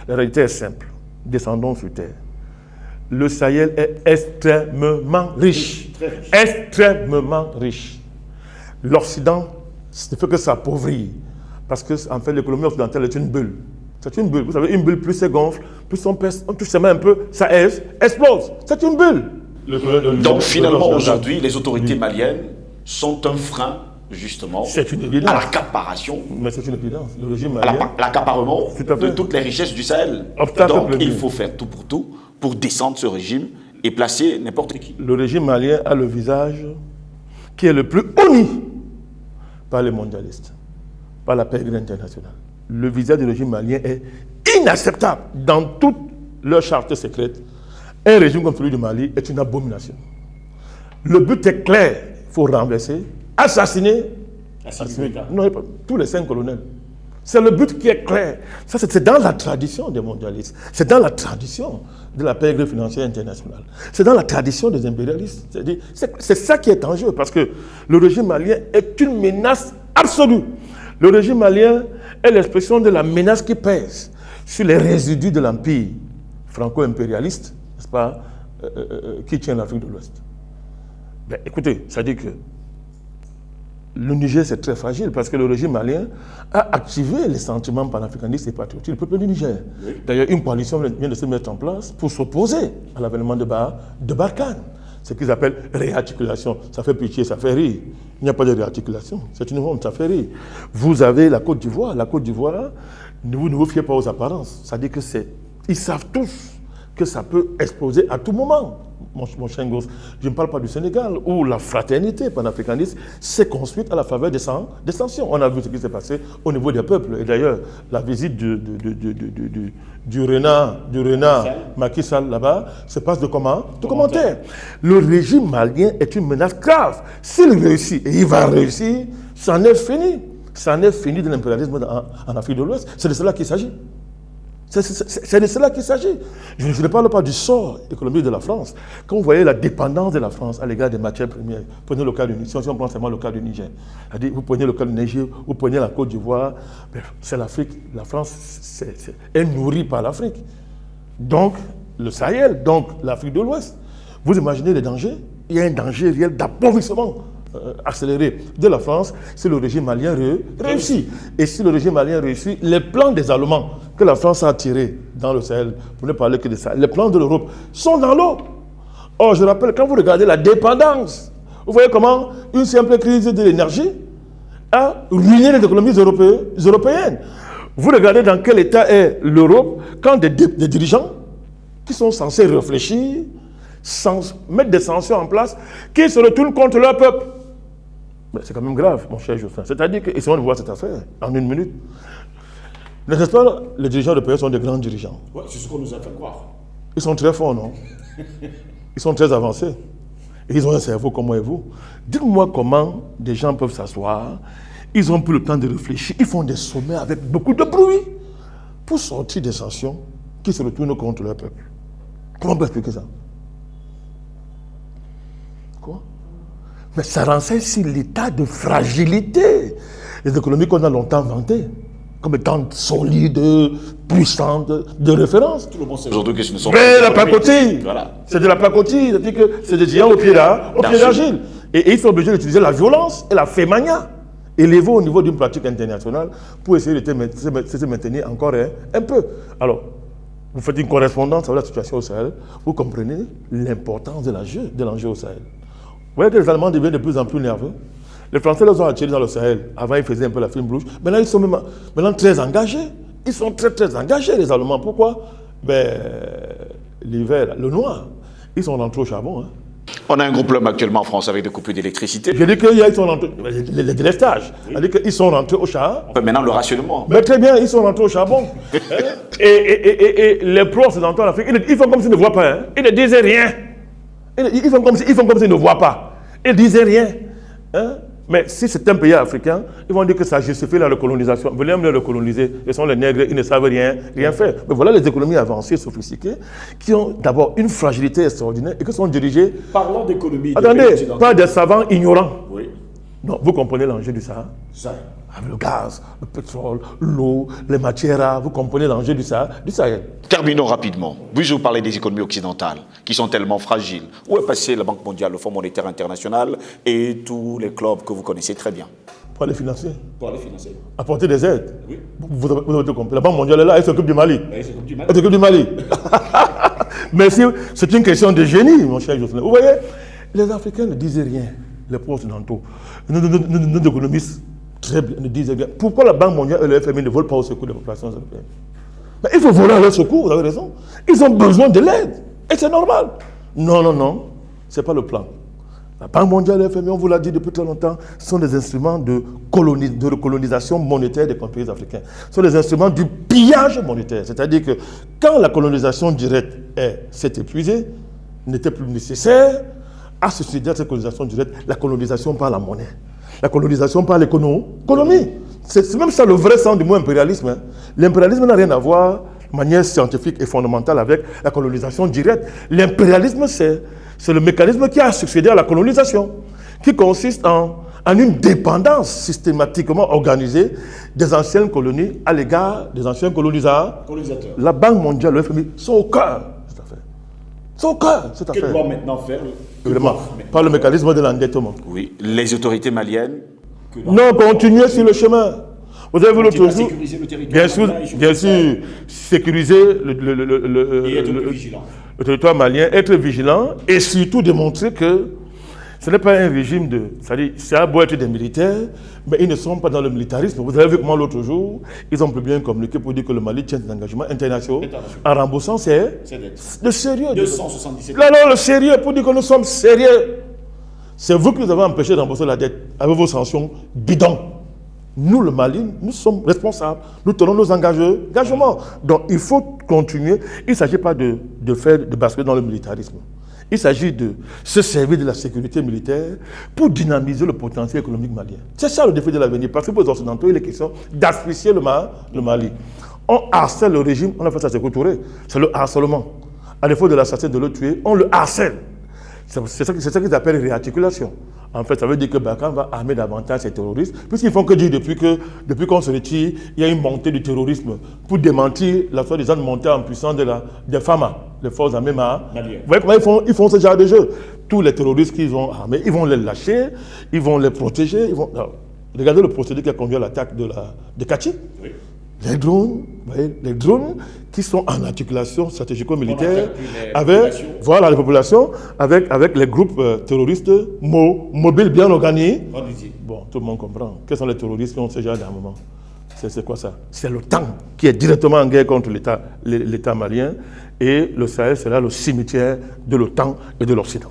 La réalité est simple. Descendons sur terre. Le Sahel est extrêmement riche. Extrêmement riche. L'Occident ne fait que s'appauvrir. Parce que, en fait, l'économie occidentale est une bulle. C'est une bulle. Vous savez, une bulle, plus elle gonfle, plus on touche ses mains un peu, ça explose. C'est une bulle. Donc, finalement, aujourd'hui, les autorités maliennes sont un frein, justement, à l'accaparation. Mais c'est une évidence. Le régime malien, l'accaparement de toutes les richesses du Sahel. Donc, il faut faire tout pour descendre ce régime et placer n'importe qui. Le régime malien a le visage qui est le plus honni par les mondialistes, par la pègre internationale. Le visage du régime malien est inacceptable dans toutes leurs chartes secrètes. Un régime comme celui du Mali est une abomination. Le but est clair, il faut renverser, assassiner non, tous les 5 colonels. C'est le but qui est clair. Ça, c'est dans la tradition des mondialistes. C'est dans la tradition de la pègre financière internationale. C'est dans la tradition des impérialistes. C'est ça qui est en jeu, parce que le régime malien est une menace absolue. Le régime malien est l'expression de la menace qui pèse sur les résidus de l'empire franco-impérialiste, n'est-ce pas, qui tient l'Afrique de l'Ouest. Ben, écoutez, ça dit que le Niger, c'est très fragile parce que le régime malien a activé les sentiments panafricanistes et patriotiques du peuple du Niger. Oui. D'ailleurs, une coalition vient de se mettre en place pour s'opposer à l'avènement de Barkhane. Ce qu'ils appellent réarticulation. Ça fait pitié, ça fait rire. Il n'y a pas de réarticulation. C'est une honte, ça fait rire. Vous avez la Côte d'Ivoire. La Côte d'Ivoire, ne vous fiez pas aux apparences. Ça dit que c'est... Ils savent tous que ça peut exploser à tout moment. Mon cher gosse, je ne parle pas du Sénégal, où la fraternité panafricaniste s'est construite à la faveur des sanctions. On a vu ce qui s'est passé au niveau des peuples. Et d'ailleurs, la visite du renard Macky Sall là-bas se passe de commentaires. Le régime malien est une menace grave. S'il réussit, et il va réussir, c'en est fini. C'en est fini de l'impérialisme en Afrique de l'Ouest. C'est de cela qu'il s'agit. C'est de cela qu'il s'agit. Je ne parle pas du sort économique de la France. Quand vous voyez la dépendance de la France à l'égard des matières premières, prenez le cas du Niger, si on prend seulement le cas du Niger, c'est-à-dire vous prenez le cas du Niger, vous prenez la Côte d'Ivoire, c'est l'Afrique. La France est nourrie par l'Afrique. Donc, le Sahel, donc l'Afrique de l'Ouest. Vous imaginez les dangers? Il y a un danger réel d'appauvrissement accéléré de la France si le régime malien réussit. Et si le régime malien réussit, les plans des Allemands que la France a tirés dans le Sahel, pour ne parler que de ça, les plans de l'Europe sont dans l'eau. Or, je rappelle, quand vous regardez la dépendance, vous voyez comment une simple crise de l'énergie a ruiné les économies européennes. Vous regardez dans quel état est l'Europe quand des dirigeants qui sont censés réfléchir, mettre des sanctions en place, qui se retournent contre leur peuple. C'est quand même grave, mon cher Geoffrin. C'est-à-dire qu'ils vont voir cette affaire en une minute. N'est-ce pas, les dirigeants européens sont des grands dirigeants. Ouais, c'est ce qu'on nous a fait croire. Ils sont très forts, non? Ils sont très avancés. Et ils ont un cerveau comme moi et vous. Dites-moi comment des gens peuvent s'asseoir, ils ont pris le temps de réfléchir, ils font des sommets avec beaucoup de bruit pour sortir des sanctions qui se retournent contre leur peuple. Comment on peut expliquer ça? Quoi? Mais ça renseigne sur l'état de fragilité des économies qu'on a longtemps vantées comme étant solides, puissantes, de référence. Tout le monde sait aujourd'hui que ce ne sont pas la pacotille. Voilà. C'est de la pacotille, c'est-à-dire que c'est des géants au pied d'argile. Et ils sont obligés d'utiliser la violence et la fémania élevée au niveau d'une pratique internationale pour essayer de se maintenir encore un peu. Alors, vous faites une correspondance avec la situation au Sahel, vous comprenez l'importance de l'enjeu au Sahel. Vous voyez que les Allemands deviennent de plus en plus nerveux. Les Français les ont attirés dans le Sahel. Avant, ils faisaient un peu la fine bouche. Maintenant, ils sont maintenant très engagés. Ils sont très, très engagés, les Allemands. Pourquoi? L'hiver, le noir, ils sont rentrés au charbon. Hein. On a un gros problème actuellement en France avec des coupures d'électricité. Je dis qu'ils sont rentrés, les délestages. Oui. C'est-à-dire qu'ils sont rentrés au charbon. Maintenant, le rationnement. Mais très bien, ils sont rentrés au charbon. et les pro-occidentaux en Afrique, ils font comme s'ils ne voient pas. Hein. Ils ne disaient rien. Ils font comme s'ils ne voient pas. Ils ne disaient rien. Hein? Mais si c'est un pays africain, ils vont dire que ça justifie la recolonisation. Vous voulez me le coloniser, ils sont les nègres, ils ne savent rien faire. Mais voilà les économies avancées, sophistiquées, qui ont d'abord une fragilité extraordinaire et qui sont dirigées... Parlons d'économie. Attendez, pas des savants ignorants. Oui. Non, vous comprenez l'enjeu du Sahara? Ça. avec le gaz, le pétrole, l'eau, les matières rares. Vous comprenez l'enjeu du Sahel. Terminons rapidement. Vous parlez des économies occidentales qui sont tellement fragiles. Où est passé la Banque mondiale, le Fonds monétaire international et tous les clubs que vous connaissez très bien? Pour les financer. Pour les financer. Apporter des aides. Oui. Vous avez tout compris. La Banque mondiale est là, elle s'occupe du Mali. Elle s'occupe du Mali. Elle s'occupe du Mali. Mais c'est une question de génie, mon cher Jocelyn. Vous voyez, les Africains ne disaient rien, les pro-occidentaux. Nos économistes, très bien, ne disaient rien. Pourquoi la Banque mondiale et le FMI ne volent pas au secours des populations européennes? Mais il faut voler à leur secours, vous avez raison. Ils ont besoin de l'aide. Et c'est normal. Non. Ce n'est pas le plan. La Banque mondiale et le FMI, on vous l'a dit depuis très longtemps, sont des instruments de recolonisation monétaire des pays africains. Ce sont des instruments du pillage monétaire. C'est-à-dire que quand la colonisation directe s'est épuisée, n'était plus nécessaire, à se succéder à cette colonisation directe, la colonisation par la monnaie, la colonisation par l'économie. C'est même ça le vrai sens du mot impérialisme. Hein. L'impérialisme n'a rien à voir de manière scientifique et fondamentale avec la colonisation directe. L'impérialisme, c'est le mécanisme qui a succédé à la colonisation, qui consiste en une dépendance systématiquement organisée des anciennes colonies à l'égard des anciens colonisateurs. La Banque mondiale, le FMI, sont au cœur de cette affaire. Sont au cœur de cette affaire. Que doit maintenant faire évidemment, par le mécanisme de l'endettement. Oui, les autorités maliennes. Non, continuez sur le chemin. Vous avez vu l'autre jour. Sécuriser le territoire. Bien sûr, sécuriser le territoire malien, être vigilant et surtout démontrer que ce n'est pas un régime de... C'est-à-dire, ça a beau être des militaires, mais ils ne sont pas dans le militarisme. Vous avez vu comment l'autre jour, ils ont plus bien communiqué pour dire que le Mali tient des engagements internationaux en remboursant ses dettes. Le sérieux. 277. Là, le sérieux, pour dire que nous sommes sérieux. C'est vous qui nous avez empêché de rembourser la dette avec vos sanctions bidons. Nous, le Mali, nous sommes responsables. Nous tenons nos engagements. Donc, il faut continuer. Il ne s'agit pas de basculer dans le militarisme. Il s'agit de se servir de la sécurité militaire pour dynamiser le potentiel économique malien. C'est ça le défi de l'avenir. Parce que pour les Occidentaux, il est question d'asphyxier le Mali. On harcèle le régime, on a fait ça à Sékou Touré. C'est le harcèlement. À défaut de l'assassiner, de le tuer, on le harcèle. C'est ça qu'ils appellent réarticulation. En fait, ça veut dire que Barkhane va armer davantage ces terroristes, puisqu'ils font que dire depuis qu'on se retire, il y a une montée du terrorisme pour démentir la soi-disant montée en puissance des FAMA, les forces armées maliennes. Vous voyez comment ils font ce genre de jeu? Tous les terroristes qu'ils ont armés, ils vont les lâcher, ils vont les protéger. Regardez le procédé qui a conduit à l'attaque de Kachi. Oui. Les drones, vous voyez, les drones qui sont en articulation stratégico-militaire avec les populations, avec les groupes terroristes mobiles bien organisés. Bon, tout le monde comprend. Quels sont les terroristes qui ont ce genre d'armement? C'est quoi ça? C'est l'OTAN qui est directement en guerre contre l'État malien, et le Sahel sera le cimetière de l'OTAN et de l'Occident.